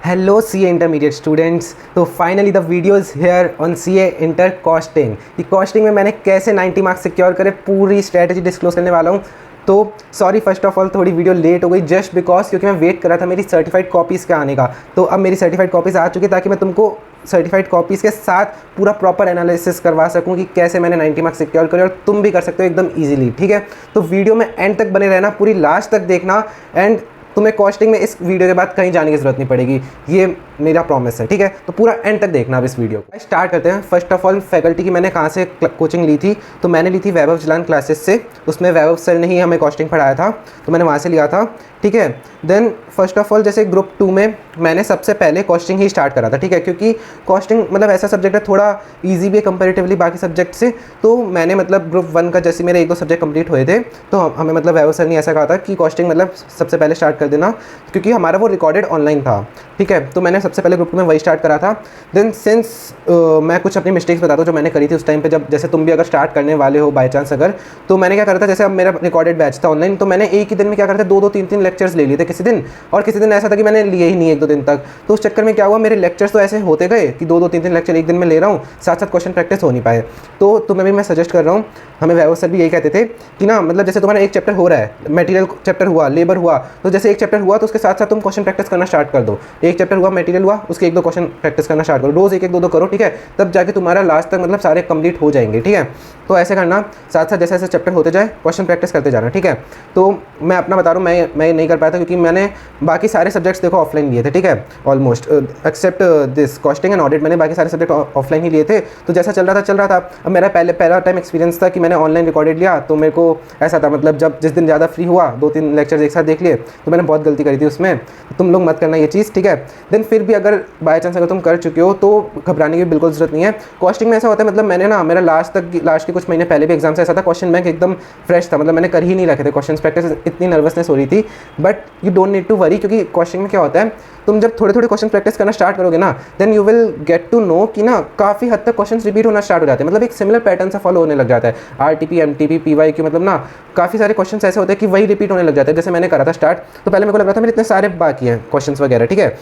Hello CA intermediate students. तो finally the video is here on CA inter costing. कि costing में मैंने कैसे 90 मार्क्स सिक्योर करे पूरी स्ट्रैटेजी डिस्क्लोज करने वाला हूँ। तो सॉरी फर्स्ट ऑफ ऑल थोड़ी वीडियो लेट हो गई जस्ट बिकॉज क्योंकि मैं वेट कर रहा था मेरी सर्टिफाइड कॉपीज़ के आने का। तो अब मेरी सर्टिफाइड कॉपीज़ आ चुकी है ताकि मैं तुमको सर्टिफाइड कॉपीज़ के साथ पूरा प्रॉपर एनालिसिस करवा सकूं कि कैसे मैंने 90 मार्क्स सिक्योर करे और तुम भी कर सकते हो एकदम ईजिली। ठीक है, तो वीडियो में एंड तक बने रहना, पूरी लास्ट तक देखना एंड तुम्हें कॉस्टिंग में इस वीडियो के बाद कहीं जाने की ज़रूरत नहीं पड़ेगी, ये मेरा प्रॉमिस है। ठीक है, तो पूरा एंड तक देखना अब इस वीडियो को। स्टार्ट करते हैं। फर्स्ट ऑफ ऑल फैकल्टी की मैंने कहाँ से कोचिंग ली थी, तो मैंने ली थी वैभव जलान क्लासेस से। उसमें वैभव सर ने ही हमें कॉस्टिंग पढ़ाया था, तो मैंने वहाँ से लिया था। ठीक है, देन फर्स्ट ऑफ ऑल जैसे ग्रुप 2 में मैंने सबसे पहले कॉस्टिंग ही स्टार्ट करा था। ठीक है, क्योंकि कॉस्टिंग मतलब ऐसा सब्जेक्ट है थोड़ा ईजी भी है कंपेरेटिवली बाकी सब्जेक्ट से। तो मैंने मतलब ग्रुप 1 का जैसे मेरे 1-2 सब्जेक्ट कंप्लीट हुए थे तो हमें मतलब वैभव सर ने ऐसा कहा था कि कॉस्टिंग मतलब सबसे पहले स्टार्ट कर देना, क्योंकि हमारा वो रिकॉर्डेड ऑनलाइन था। ठीक है, तो मैंने सबसे पहले ग्रुप 2 में वही स्टार्ट करा था। देन सिंस मैं कुछ अपनी मिस्टेक्स बताता हूँ जो मैंने करी थी उस टाइम पे, जब जैसे तुम भी अगर स्टार्ट करने वाले हो बाई चांस अगर, तो मैंने क्या करा था, जैसे अब मेरा रिकॉर्डेड बैच था ऑनलाइन, तो मैंने एक ही दिन में क्या करा था 2-2 3-3 लेक्चर्स ले लिए थे किसी दिन, और किसी दिन ऐसा था कि मैंने लिए ही नहीं 1-2 दिन तक। तो उस चक्कर में क्या हुआ, मेरे लेक्चर्स तो ऐसे होते गए कि 2-2 3-3 लेक्चर एक दिन में ले रहा हूँ, साथ साथ क्वेश्चन प्रैक्टिस हो नहीं पाए। तो तुम्हें भी मैं सजेस्ट कर रहा हूँ, हमें वैभव सर भी यही कहते थे कि ना मतलब जैसे तुम्हारा एक चैप्टर हो रहा है, मटेरियल चैप्टर हुआ, लेबर हुआ, तो जैसे एक चैप्टर हुआ तो उसके साथ साथ तुम क्वेश्चन प्रैक्टिस करना स्टार्ट कर दो। एक चैप्टर हुआ, मटेरियल हुआ, उसके 1-2 क्वेश्चन प्रैक्टिस करना स्टार्ट करो, रोज़ 1-1 2-2 करो। ठीक है, तब जाके तुम्हारा लास्ट तक मतलब सारे कंप्लीट हो जाएंगे। ठीक है, तो ऐसे करना, साथ साथ जैसे जैसे चैप्टर होते जाए क्वेश्चन प्रैक्टिस करते जाना। ठीक है, तो मैं अपना बता रहा हूँ, मैं नहीं कर पाया था क्योंकि मैंने बाकी सारे सब्जेक्ट्स देखो ऑफलाइन लिए थे। ठीक है, almost except this costing and audit, मैंने बाकी सारे सब्जेक्ट ऑफलाइन ही लिए थे। तो जैसा चल रहा था। अब मेरा पहला टाइम एक्सपीरियंस था कि मैंने ऑनलाइन रिकॉर्डेड लिया, तो मेरे को ऐसा था मतलब जब जिस दिन ज़्यादा फ्री हुआ 2-3 लेक्चर्स एक साथ देख लिए, तो मैंने बहुत गलती करी थी उसमें। तो तुम लोग मत करना ये चीज़। ठीक है, देन फिर भी अगर बाई चांस अगर तुम कर चुके हो तो घबराने की बिल्कुल ज़रूरत नहीं है। कॉस्टिंग में ऐसा होता है, मतलब मैंने ना मेरा लास्ट के कुछ महीने पहले भी एग्जाम से ऐसा था, क्वेश्चन बैंक एकदम फ्रेश था, मतलब मैंने कर ही नहीं रखे थे क्वेश्चन प्रैक्टिस, इतनी नर्वसनेस हो रही थी। But you don't need to worry, क्योंकि कॉस्टिंग में क्या होता है, तुम जब थोड़े थोड़े क्वेश्चन प्रैक्टिस करना स्टार्ट करोगे ना, then you will get to know कि ना काफ़ी हद तक क्वेश्चन रिपीट होना स्टार्ट हो जाते हैं, मतलब एक सिमिलर पैटर्न से फॉलो होने लग जाता है। आरटीपी, एमटीपी, पीवाईक्यू, मतलब ना काफ़ी सारे क्वेश्चन ऐसे होते हैं कि वही रिपीट होने लग जाते हैं। जैसे मैंने करा था स्टार्ट, तो पहले मेरे को लग रहा था मेरे इतने सारे बाकी हैं क्वेश्चन वगैरह। ठीक है,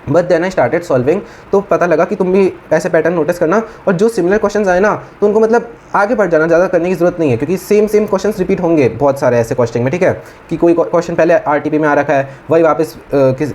but then I started solving, तो पता लगा कि तुम भी ऐसे पैटर्न नोटिस करना, और जो सिमिलर क्वेश्चंस आए ना तो उनको मतलब आगे बढ़ जाना, ज़्यादा करने की जरूरत नहीं है, क्योंकि सेम क्वेश्चंस रिपीट होंगे बहुत सारे ऐसे क्वेश्चन में। ठीक है, कि कोई क्वेश्चन पहले आरटीपी में आ रखा है, वही वापस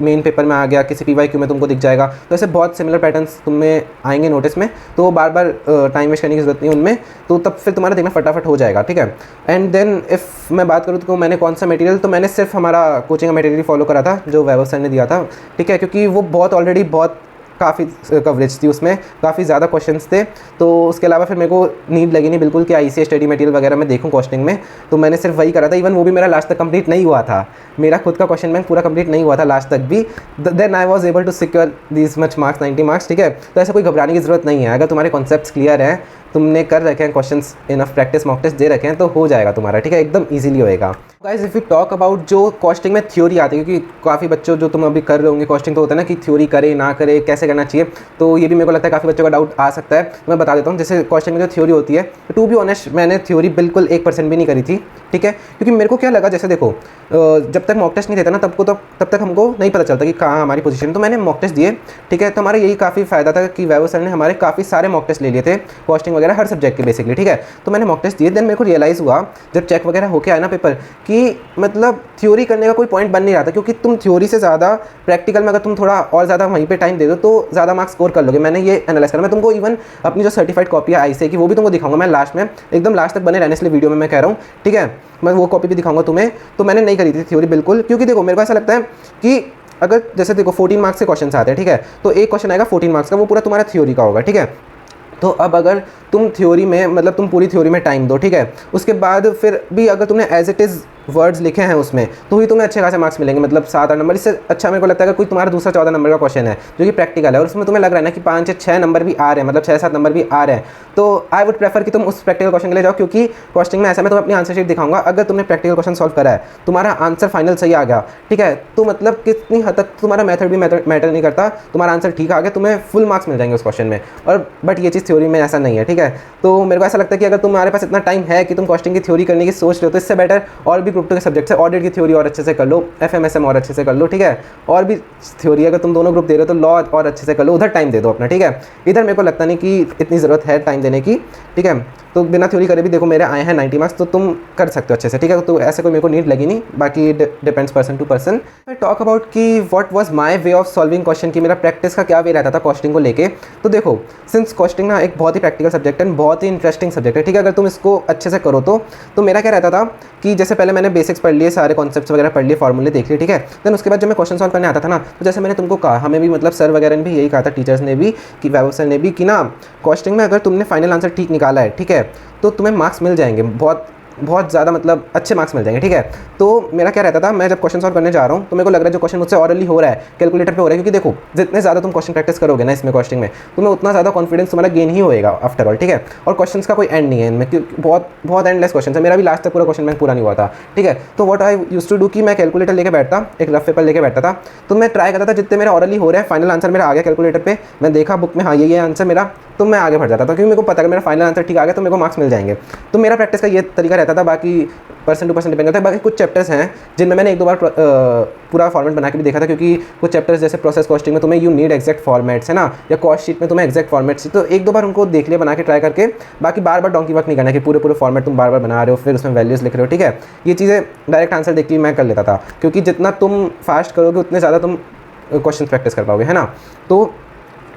मेन पेपर में आ गया, किसी पीवाईक्यू में तुमको दिख जाएगा, तो ऐसे बहुत सिमिलर पैटर्न्स तुम्हें आएंगे नोटिस में, तो बार बार टाइम वेस्ट करने की जरूरत नहीं उनमें, तो तब फिर तुम्हारा देखना फटाफट हो जाएगा। ठीक है, एंड देन इफ़ मैं बात करूँ तो मैंने कौन सा मटेरियल, तो मैंने सिर्फ हमारा कोचिंग का मटेरियल फॉलो करा था जो वैभव सर ने दिया था। ठीक है, क्योंकि वो ऑलरेडी बहुत काफ़ी कवरेज थी, उसमें काफ़ी ज़्यादा क्वेश्चंस थे, तो उसके अलावा फिर मेरे को नीड लगी नहीं बिल्कुल कि आईसीए स्टडी मटेरियल वगैरह मैं देखूं कॉस्टिंग में, तो मैंने सिर्फ वही करा था। इवन वो भी मेरा लास्ट तक कंप्लीट नहीं हुआ था, मेरा खुद का क्वेश्चन बैंक पूरा कंप्लीट नहीं हुआ था लास्ट तक भी। Then I was able to secure this much marks, 90 marks. ठीक है, तो ऐसा कोई घबराने की ज़रूरत नहीं है। अगर तुम्हारे कॉन्सेप्ट्स क्लियर हैं, तुमने कर रखे हैं questions, enough practice mock test दे रखे हैं, तो हो जाएगा तुम्हारा। ठीक है, एकदम इजीली होएगा। Guys if you talk about जो कॉस्टिंग में थ्योरी आती है, क्योंकि काफ़ी बच्चों जो तुम अभी कर रहे होंगे कॉस्टिंग, तो होता है ना कि थ्योरी करे ना करे, कैसे करना चाहिए, तो ये भी मेरे को लगता है काफ़ी बच्चों का डाउट आ सकता है। तो मैं बता देता हूँ, जैसे कॉस्टिंग में जो थ्योरी होती है, टू बी ऑनेस्ट मैंने थ्योरी बिल्कुल 1% भी नहीं करी थी। ठीक है, क्योंकि मेरे को क्या लगा, जैसे देखो जब तक मॉक टेस्ट नहीं देता ना तब तक हमको नहीं पता चलता कि कहाँ हमारी पोजीशन, तो मैंने मॉक टेस्ट दिए। ठीक है, तो हमारा यही काफ़ी फ़ायदा था कि वैभव सर ने हमारे काफ़ी सारे मॉक टेस्ट ले लिए थे कॉस्टिंग वगैरह हर सब्जेक्ट के बेसिकली। ठीक है, तो मैंने मॉक टेस्ट दिए, देन मेरे को रियलाइज़ हुआ जब चेक वगैरह होके आया ना पेपर, कि मतलब थ्योरी करने का कोई पॉइंट बन नहीं रहा था, क्योंकि तुम थ्योरी से ज़्यादा प्रैक्टिकल में अगर तुम थोड़ा और ज़्यादा वहीं पे टाइम दे दो तो ज़्यादा मार्क्स स्कोर कर लोगे। मैंने ये एनालाइज करा, मैं तुमको इवन अपनी जो सर्टिफाइड कॉपी है आईसीए की वो भी तुमको दिखाऊंगा मैं लास्ट में, एकदम लास्ट तक बने रहने इसलिए वीडियो में मैं कह रहा हूँ। ठीक है, मैं वो कॉपी भी दिखाऊंगा तुम्हें। तो मैंने नहीं करी थी थ्योरी बिल्कुल, क्योंकि देखो मेरे को ऐसा लगता है कि अगर जैसे देखो 14 मार्क्स के क्वेश्चन आते हैं, ठीक है, तो एक क्वेश्चन आएगा 14 मार्क्स का, वो पूरा तुम्हारा थ्योरी का होगा। ठीक है, तो अब अगर तुम थ्योरी में मतलब तुम पूरी थ्योरी में टाइम दो, ठीक है, उसके बाद फिर भी अगर तुमने एज इट इज़ वर्ड्स लिखे हैं उसमें, तो ही तुम्हें अच्छे खासे मार्क्स मिलेंगे, मतलब 7-8 नंबर। इससे अच्छा मेरे को लगता है कि कोई तुम्हारा दूसरा 14 नंबर का क्वेश्चन है जो कि प्रैक्टिकल है और उसमें तुम्हें लग रहा है ना कि 5 या 6 नंबर भी आ रहे हैं, मतलब 6-7 नंबर भी आ रहे हैं, तो आई वुड प्रेफर कि तुम उस प्रैक्टिकल क्वेश्चन के लिए जाओ, क्योंकि कॉस्टिंग में ऐसा मैं तुम्हें अपनी आंसर शीट दिखाऊंगा, अगर तुमने प्रैक्टिकल क्वेश्चन सॉल्व करा है, तुम्हारा आंसर फाइनल सही आ गया, ठीक है, तो मतलब कितनी हद तक तुम्हारा मेथड भी मैटर नहीं करता, तुम्हारा आंसर ठीक आ गया, तुम्हें फुल मार्क्स मिल जाएंगे उस क्वेश्चन में। और बट ये चीज़ थ्योरी में ऐसा नहीं है। ठीक है, तो मेरे को ऐसा लगता है कि अगर तुम्हारे पास इतना टाइम है कि तुम कॉस्टिंग की थ्योरी करने की सोच रहे हो, तो इससे बेटर और भी ग्रुप 2 के सब्जेक्ट है, ऑडिट की थ्योरी और अच्छे से कर लो, FMSM और अच्छे से कर लो, ठीक है, और भी थ्योरी अगर तुम दोनों ग्रुप दे रहे हो तो लॉ और अच्छे से कर लो, उधर टाइम दे दो अपना, ठीक है। इधर मेरे को लगता नहीं कि इतनी ज़रूरत है टाइम देने की, ठीक है। तो बिना थ्योरी करे भी देखो मेरे आए हैं 90 मार्क्स, तो तुम कर सकते हो अच्छे से, ठीक है। तो ऐसे कोई मेरे को नीड लगी नहीं, बाकी डिपेंड्स पर्सन टू पर्सन। मैं टॉक अबाउट कि what was my way of solving question, की मेरा प्रैक्टिस का क्या वे रहता था कॉस्टिंग को लेके। तो देखो सिंस कॉस्टिंग ना एक बहुत ही प्रैक्टिकल सब्जेक्ट है, बहुत ही इंटरेस्टिंग सब्जेक्ट है, ठीक है। अगर तुम इसको अच्छे से करो तो मेरा क्या रहता था कि जैसे पहले मैंने बेसिक्स पढ़ लिए, सारे कॉन्सेप्ट्स वगैरह पढ़ लिए, फॉर्मूले देख लिए, ठीक है। देन उसके बाद जब मैं क्वेश्चन सॉल्व करने आता था ना, तो जैसे मैंने तुमको कहा, हमें भी मतलब सर वगैरह ने भी यही कहा था, टीचर्स ने भी, कि वैभव सर ने भी, कि ना कॉस्टिंग में अगर तुमने फाइनल आंसर ठीक निकाला है, ठीक है, तो तुम्हें मार्क्स मिल जाएंगे, बहुत ज़्यादा मतलब अच्छे मार्क्स मिल जाएंगे, ठीक है। तो मेरा क्या रहता था, मैं जब क्वेश्चन सॉल्व करने जा रहा हूँ तो मेरे को लग रहा है जो क्वेश्चन मुझसे ऑरली हो रहा है, कैलकुलेटर पे हो रहा है, क्योंकि देखो जितने ज़्यादा तुम क्वेश्चन प्रैक्टिस करोगे ना इसमें कॉस्टिंग में, तुम्हें उतना ज़्यादा कॉन्फिडेंस तुम्हारा गेन ही होएगा आफ्टर ऑल, ठीक है। और क्वेश्चन का कोई एंड नहीं है इनमें, क्योंकि बहुत एंडलेस क्वेश्चन है। मेरा भी लास्ट तक पूरा क्वेश्चन बैंक पूरा नहीं हुआ था, ठीक है। तो what I used to do कि मैं कैलकुलेटर लेके बैठता, एक रफ पेपर लेके बैठता था, तो मैं ट्राई करता था जितने मेरे ऑरली हो रहे हैं, फाइनल आंसर मेरा आ गया कैलकुलेटर पे, मैं देखा बुक में, हाँ ये आंसर मेरा, तो मैं आगे बढ़ जाता था, क्योंकि मेरे को पता है मेरा फाइनल आंसर ठीक आ गया तो मेरे को मार्क्स मिल जाएंगे। तो मेरा प्रैक्टिस का ये तरीका रहता था, बाकी पर्सन टू पर्सन डिपेंड करता है। बाकी कुछ चैप्टर्स हैं जिनमें मैंने एक दो बार पूरा फॉर्मेट बना के भी देखा था, क्योंकि कुछ चैप्टर्स जैसे प्रोसेस कॉस्टिंग में तुम्हें यू नीड एग्जैक्ट फॉर्मेट्स है ना, या कॉस्ट शीट में तुम्हें एग्जैक्ट फॉर्मेट्स, तो एक दो बार उनको देख लिया बना के ट्राई करके। बाकी बार बार डोंकी वर्क नहीं करना कि पूरे फॉर्मेट तुम बार बार बना रहे हो, फिर उसमें वैल्यूज़ लिख रहे हो, ठीक है। ये चीज़ें डायरेक्ट आंसर देख के मैं कर लेता था, क्योंकि जितना तुम फास्ट करोगे उतने ज़्यादा तुम क्वेश्चन प्रैक्टिस कर पाओगे, है ना। तो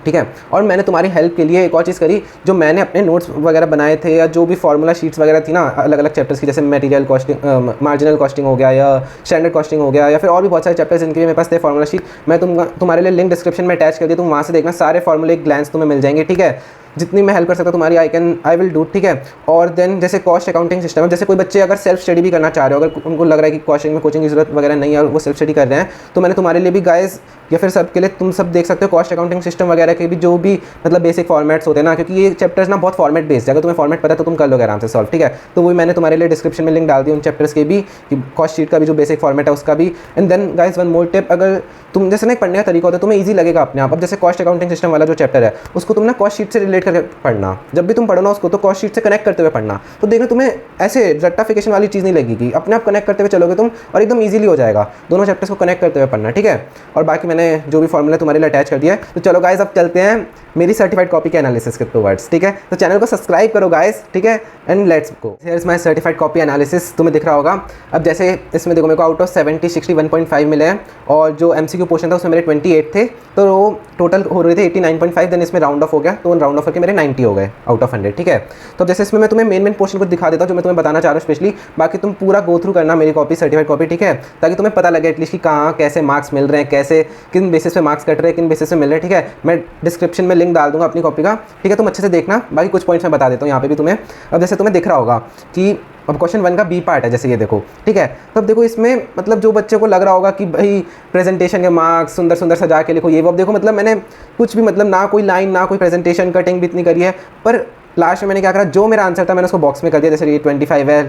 ठीक है। और मैंने तुम्हारी हेल्प के लिए एक और चीज़ करी, जो मैंने अपने नोट्स वगैरह बनाए थे, या जो भी फार्मूला शीट्स वगैरह थी ना अलग अलग चैप्टर्स की, जैसे मटेरियल कॉस्टिंग, मार्जिनल कॉस्टिंग हो गया, या स्टैंडर्ड कॉस्टिंग हो गया, या फिर और भी बहुत सारे चैप्टर्स जिनके मेरे पास थे फार्मूला शीट, मैं तुम्हारे लिए लिंक डिस्क्रिप्शन में अटैच कर दिया, तुम वहाँ से देखना, सारे फार्मूले एक ग्लैंस तुम्हें मिल जाएंगे, ठीक है। जितनी मैं हेल्प कर सकता तुम्हारी आई विल डू, ठीक है। और देन जैसे कॉस्ट अकाउंटिंग सिस्टम है, जैसे कोई बच्चे अगर सेल्फ स्टडी भी करना चाह रहे हो, अगर उनको लग रहा है कि कॉस्टिंग में कोचिंग की जरूरत वगैरह नहीं है और वो सेल्फ स्टडी कर रहे हैं, तो मैंने तुम्हारे लिए भी गाइस, या फिर सबके लिए तुम सब देख सकते हो कॉस्ट अकाउंटिंग सिस्टम वगैरह के भी जो भी मतलब बेसिक फॉर्मेट्स होते हैं ना, क्योंकि ये चैप्टर्स ना बहुत फॉर्मेट बेस्ड है, अगर तुम्हें फॉर्मेट पता है तो तुम कर लोगे आराम से सॉल्व, ठीक है। तो वही मैंने तुम्हारे लिए डिस्क्रिप्शन में लिंक डाल दी उन चैप्टर्स के भी, कि कॉस्ट शीट का भी जो बेसिक फॉर्मेट है उसका भी। And then guys one more tip, अगर तुम जैसे ना एक पढ़ने का तरीका होता है, तुम्हें ईजी लगेगा अपने आप। अब जैसे कॉस्ट अकाउंटिंग सिस्टम वाला जो चैप्टर है उसको तुम ना कॉस्ट शीट से रिलेट करके पढ़ना, जब भी तुम पढ़ो ना उसको तो कॉस्ट शीट से कनेक्ट करते हुए पढ़ना, तो देखना तुम्हें ऐसे रट्टाफिकेशन वाली चीज़ नहीं लगेगी, अपने आप कनेक्ट करते हुए चलोगे तुम और एकदम ईजिली हो जाएगा। दोनों चैप्टर्स को कनेक्ट करते हुए पढ़ना, ठीक है। और बाकी मैंने जो भी फॉर्मूला तुम्हारे लिए अटैच कर दिया है। तो चलो गाइस अब चलते हैं मेरी सर्टिफाइड कॉपी के एनालिसिस के टुवर्ड्स, ठीक है। तो चैनल को सब्सक्राइब करो गाइस, ठीक है, and let's go. Here is my certified copy analysis, तुम्हें दिख रहा होगा। अब जैसे इसमें देखो मेरे को आउट ऑफ 70 61.5 मिले हैं, और जो MCQ पोर्शन था उसमें मेरे 28 थे, तो वो टोटल हो रहे थे 89.5, देन इसमें राउंड ऑफ हो गया, तो राउंड ऑफ करके मेरे 90 हो गए आउट ऑफ 100, ठीक है। तो जैसे इसमें मैं तुम्हें मेन पोर्शन को दिखा देता हूँ जो मैं तुम्हें बताना चाह रहा हूँ स्पेशली, बाकी तुम पूरा गो थ्रू करना मेरी कॉपी, सर्टिफाइड कॉपी, ठीक है, ताकि तुम्हें पता लगे एटलीस्ट कि कहाँ कैसे मार्क्स मिल रहे हैं, कैसे किन बेसिस पे मार्क्स कट रहे हैं, किन बेसिस पे मिल रहे हैं, ठीक है। मैं डिस्क्रिप्शन में लिंक डाल दूंगा अपनी कॉपी का, ठीक है, तुम अच्छे से देखना। बाकी कुछ पॉइंट्स मैं बता देता हूँ यहाँ पे भी तुम्हें। अब जैसे तुम्हें दिख रहा होगा कि अब क्वेश्चन 1 का बी पार्ट है, जैसे ये देखो, ठीक है। तो अब देखो इसमें मतलब जो बच्चे को लग रहा होगा कि भाई प्रेजेंटेशन के मार्क्स सुंदर सुंदर सजा के लिखो, ये वो, अब देखो मतलब मैंने कुछ भी मतलब ना कोई लाइन ना कोई प्रेजेंटेशन कटिंग भी इतनी करी है, पर लास्ट में मैंने क्या करा, जो मेरा आंसर था मैंने उसको बॉक्स में कर दिया। जैसे ये 25 है,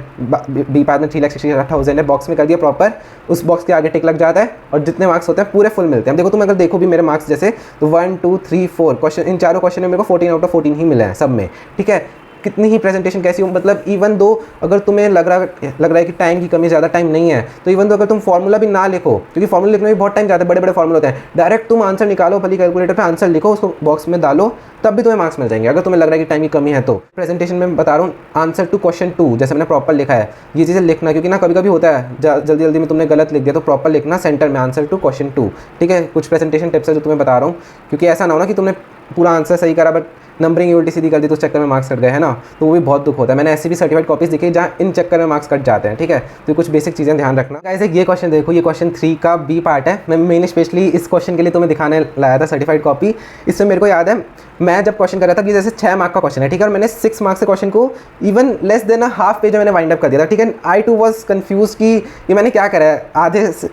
बी पार्ट में 3,60,000 है, बॉक्स में कर दिया प्रॉपर, उस बॉक्स के आगे टिक लग जाता है और जितने मार्क्स होते हैं पूरे फुल मिलते हैं। देखो तुम अगर देखो भी मेरे मार्क्स जैसे, तो 1 2 3 4 क्वेश्चन, इन चारों क्वेश्चन में मेरे को 14 आउट ऑफ 14 ही मिले हैं सब में, ठीक है। कितनी ही प्रेजेंटेशन कैसी हो, मतलब इवन दो अगर तुम्हें लग रहा है कि टाइम की कमी, ज़्यादा टाइम नहीं है, तो इवन दो अगर तुम फार्मूला भी ना लिखो, क्योंकि फार्मूला लिखने में बहुत टाइम जाता है, बड़े बड़े फार्मूले होते हैं, डायरेक्ट तुम आंसर निकालो, भली कैलकुलेटर पे आंसर लिखो, उसको बॉक्स में डालो, तब भी तुम्हें मार्क्स मिल जाएंगे, अगर तुम्हें लग रहा है कि टाइम की कमी है। तो प्रेजेंटेशन में बता रहा हूँ आंसर टू क्वेश्चन 2 जैसे मैंने प्रॉपर लिखा है, ये चीज़ें लिखना, क्योंकि ना कभी कभी होता है जल्दी जल्दी में तुमने गलत लिख दिया, तो प्रॉपर लिखना सेंटर में आंसर टू क्वेश्चन 2, ठीक है। कुछ प्रेजेंटेशन टिप्स है जो तुम्हें बता रहा हूँ, क्योंकि ऐसा ना हो ना कि तुमने पूरा आंसर सही करा बट नंबरिंग उल्टी सीधी कर दी तो उस चक्कर में मार्क्स कट गए, है ना, तो वो भी बहुत दुख होता है। मैंने ऐसी भी सर्टिफाइड कॉपीज देखी जहाँ इन चक्कर में मार्क्स कट जाते हैं, ठीक है। तो कुछ बेसिक चीज़ें ध्यान रखना। गाइस एक ये क्वेश्चन देखो, ये क्वेश्चन 3 का बी पार्ट है, मैं मेन स्पेशली इस क्वेश्चन के लिए तुम्हें दिखाने लाया था सर्टिफाइड कॉपी। इससे मेरे को याद है मैं जब क्वेश्चन कर रहा था कि जैसे 6 मार्क का क्वेश्चन है, ठीक है, और मैंने 6 मार्क्स के क्वेश्चन को even less than half page में मैंने वाइंड अप कर दिया था, ठीक है। आई टू वॉज कन्फ्यूज कि ये मैंने क्या करा है,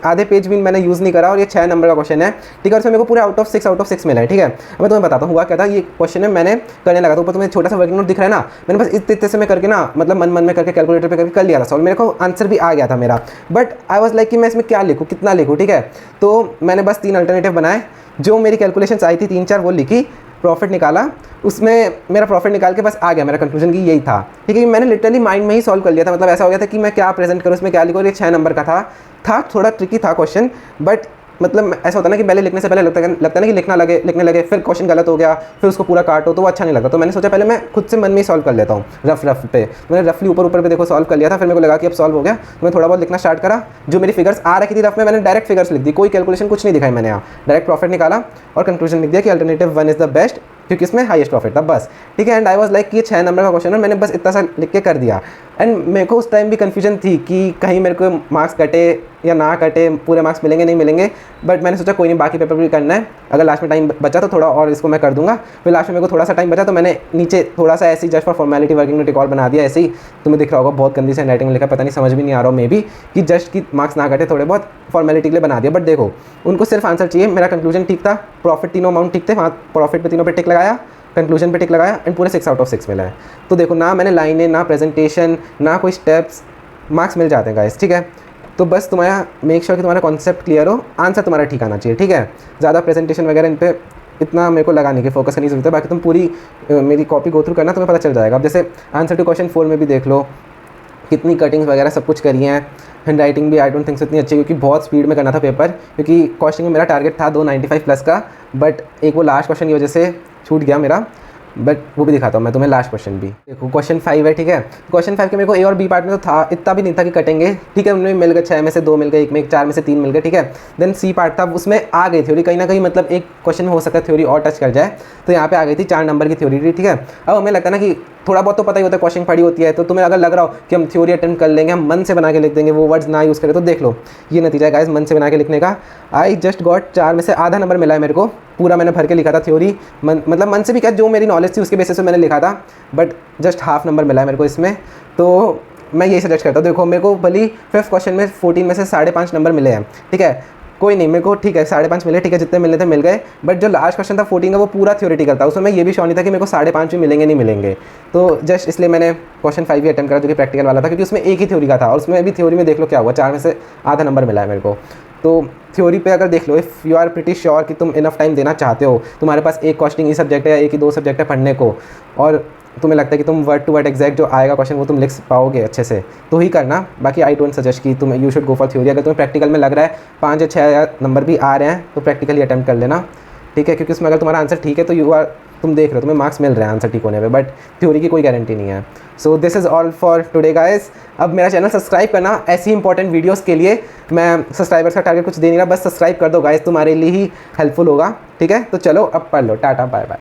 आधे पेज भी मैंने यूज़ नहीं करा, और ये 6 नंबर का क्वेश्चन है, ठीक है। और मेरे को पूरे आउट ऑफ 6 मिला है, ठीक है। मैं तुम्हें बताता हूँ हुआ क्या था। ये क्वेश्चन है मैंने करने लगा, तो ऊपर तुम्हें छोटा सा वर्किंग नोट दिख रहा है ना, मैंने बस इतने से मैं करके ना मतलब मन में करके कैलकुलेटर पे करके कर लिया था सॉल्व, मेरे को आंसर भी आ गया था मेरा, बट आई वाज लाइक कि मैं इसमें क्या लिखूँ, कितना लिखूँ, ठीक है। तो मैंने बस 3 अल्टरनेटिव बनाए, जो मेरी कैलकुलेशंस आई थी 3-4 वो लिखी, प्रॉफिट निकाला, उसमें मेरा प्रॉफिट निकाल के बस आ गया, मेरा कंक्लूजन की यही था। ठीक है, मैंने लिटरली माइंड में ही सॉल्व कर लिया था। मतलब ऐसा हो गया था कि मैं क्या प्रेजेंट करूँ, उसमें क्या लिखूँ। ये 6 नंबर का था थोड़ा ट्रिकी था क्वेश्चन, बट मतलब ऐसा होता है ना कि पहले लिखने से पहले लगता है ना कि लिखने लगे फिर क्वेश्चन गलत हो गया, फिर उसको पूरा काटो तो वो अच्छा नहीं लगता। तो मैंने सोचा पहले मैं खुद से मन में ही सॉल्व कर लेता हूँ रफ पे। मैंने रफली ऊपर पे देखो सॉल्व कर लिया था, फिर मेरे को लगा कि अब सॉल्व हो गया, तो मैं थोड़ा बहुत लिखना स्टार्ट करा। जो मेरी फिगर्स आ रखी थी रफ में, मैंने डायरेक्ट फिगर्स लिख दी, कोई कैलकुलेशन कुछ नहीं दिखाई मैंने। यहाँ डायरेक्ट प्रॉफिट निकाला और कंक्लूजन लिख दिया कि अल्टरनेटिव 1 इज़ द बेस्ट, क्योंकि इसमें हाईएस्ट प्रॉफिट था बस। ठीक है, एंड आई वाज लाइक कि ये 6 नंबर का क्वेश्चन है, मैंने बस इतना सा लिख के कर दिया। एंड मेरे को उस टाइम भी कन्फ्यूजन थी कि कहीं मेरे को मार्क्स कटे या ना कटे, पूरे मार्क्स मिलेंगे नहीं मिलेंगे, बट मैंने सोचा कोई नहीं, बाकी पेपर भी करना है, अगर लास्ट में टाइम बचा तो थोड़ा और इसको मैं कर दूंगा। फिर लास्ट में मेरे को थोड़ा सा टाइम बचा तो मैंने नीचे थोड़ा सा ऐसे ही just for formality working note record बना दिया। ऐसे ही तुम्हें दिख रहा होगा, बहुत गंदी से राइटिंग में लिखा, पता नहीं समझ भी नहीं आ रहा हो मे बी, कि जस्ट कि मार्क्स ना कटे, थोड़े बहुत फॉर्मेलिटी के लिए बना दिया। बट देखो, उनको सिर्फ आंसर चाहिए। मेरा कंक्लूजन ठीक था, प्रॉफिट तीनों अमाउंट ठीक थे, वहाँ प्रॉफिट पे तीनों पे टिक लगाया, कंक्लूजन पे टिक लगाया, एंड पूरे 6 आउट ऑफ 6 मिला है। तो देखो, ना मैंने लाइनें, ना प्रेजेंटेशन, ना कोई स्टेप्स, मार्क्स मिल जाते हैं गाइस। ठीक है, तो बस तुम्हारा मेक श्योर कि तुम्हारा कॉन्सेप्ट क्लियर हो, आंसर तुम्हारा ठीक आना चाहिए। ठीक है, ज़्यादा प्रेजेंटेशन वगैरह इन पे इतना मेरे को लगा नहीं कि फोकस करने की जरूरत है। बाकी तुम पूरी मेरी कॉपी गो थ्रू करना, तुम्हें पता चल जाएगा। अब जैसे आंसर टू क्वेश्चन 4 में भी देख लो कितनी कटिंग्स वगैरह सब कुछ करी हैं। हैंड राइटिंग भी आई डोंट थिंक इतनी अच्छी, क्योंकि बहुत स्पीड में करना था पेपर, क्योंकि कॉस्टिंग में मेरा टारगेट था 295 प्लस का, बट एक वो लास्ट क्वेश्चन की वजह से छूट गया मेरा। बट वो भी दिखाता हूँ मैं तुम्हें लास्ट क्वेश्चन भी। देखो क्वेश्चन 5 है। ठीक है, क्वेश्चन 5 के मेरे को ए और बी पार्ट में तो था, इतना भी नहीं था कि कटेंगे। ठीक है, उनमें मिल गए, 6 में से 2 मिल गए, 1 में 4 में से 3 मिल गए। ठीक है, देन सी पार्ट था, उसमें आ गई थ्योरी कहीं ना कहीं, मतलब एक क्वेश्चन में हो सकता है थ्योरी और टच कर जाए, तो यहाँ पे आ गई थी 4 नंबर की थ्योरी। ठीक है, अब हमें लगता है ना कि थोड़ा बहुत तो पता ही होता है, क्वेश्चन पढ़ी होती है, तो तुम्हें अगर लग रहा हो कि हम थ्योरी अटेम्प्ट कर लेंगे, हम मन से बना के लिख देंगे, वो वर्ड्स ना यूज़ करें, तो देख लो ये नतीजा है गाइस मन से बना के लिखने का। आई जस्ट गॉट 4 में से आधा नंबर मिला है मेरे को, पूरा मैंने भर के लिखा था थ्योरी, मतलब मन से भी क्या, जो मेरी नॉलेज थी उसके बेसिस पे मैंने लिखा था, बट जस्ट हाफ नंबर मिला है मेरे को इसमें। तो मैं यही सजेस्ट करता हूँ। देखो मेरे को भली 5th क्वेश्चन में 14 में से 5.5 नंबर मिले हैं। ठीक है, कोई नहीं, मेरे को ठीक है 5.5 मिले, ठीक है, जितने मिलने थे मिल गए। बट जो लास्ट क्वेश्चन था 14 का, वो पूरा थ्योरेटिकल था, उसमें मैं ये भी श्योर नहीं था कि मेरे को 5.5 भी मिलेंगे नहीं मिलेंगे। तो जस्ट इसलिए मैंने क्वेश्चन 5 भी अटेम्प्ट करा, जो कि प्रैक्टिकल वाला था, क्योंकि उसमें एक ही थ्योरी का था, और उसमें भी थ्योरी में देख लो क्या हुआ, 4 में से आधा नंबर मिला है मेरे को। तो थ्योरी पे अगर देख लो, if you are pretty sure कि तुम इनफ टाइम देना चाहते हो, तुम्हारे पास एक कॉस्टिंग ही सब्जेक्ट है या एक ही 2 सब्जेक्ट है पढ़ने को, और तुम्हें लगता है कि तुम वर्ड टू वर्ड एग्जैक्ट जो आएगा क्वेश्चन वो तुम लिख पाओगे अच्छे से, तो ही करना। बाकी आई डोंट सजेस्ट कि तुम you should go for theory. अगर तुम्हें प्रैक्टिकल में लग रहा है 5 या 6 नंबर भी आ रहे हैं, तो प्रैक्टिकली अटैम्प्ट कर लेना। ठीक है, क्योंकि उसमें अगर तुम्हारा आंसर ठीक है तो तुम देख रहे हो तुम्हें मार्क्स मिल रहे हैं आंसर ठीक होने पे, बट थ्योरी की कोई गारंटी नहीं है। So this is all for today guys. अब मेरा चैनल सब्सक्राइब करना ऐसी इंपॉर्टेंट वीडियोस के लिए। मैं सब्सक्राइबर्स का टारगेट कुछ दे नहीं रहा, बस सब्सक्राइब कर दो गाइस, तुम्हारे लिए ही हेल्पफुल होगा। ठीक है, तो चलो अब पढ़ लो, टाटा बाय बाय।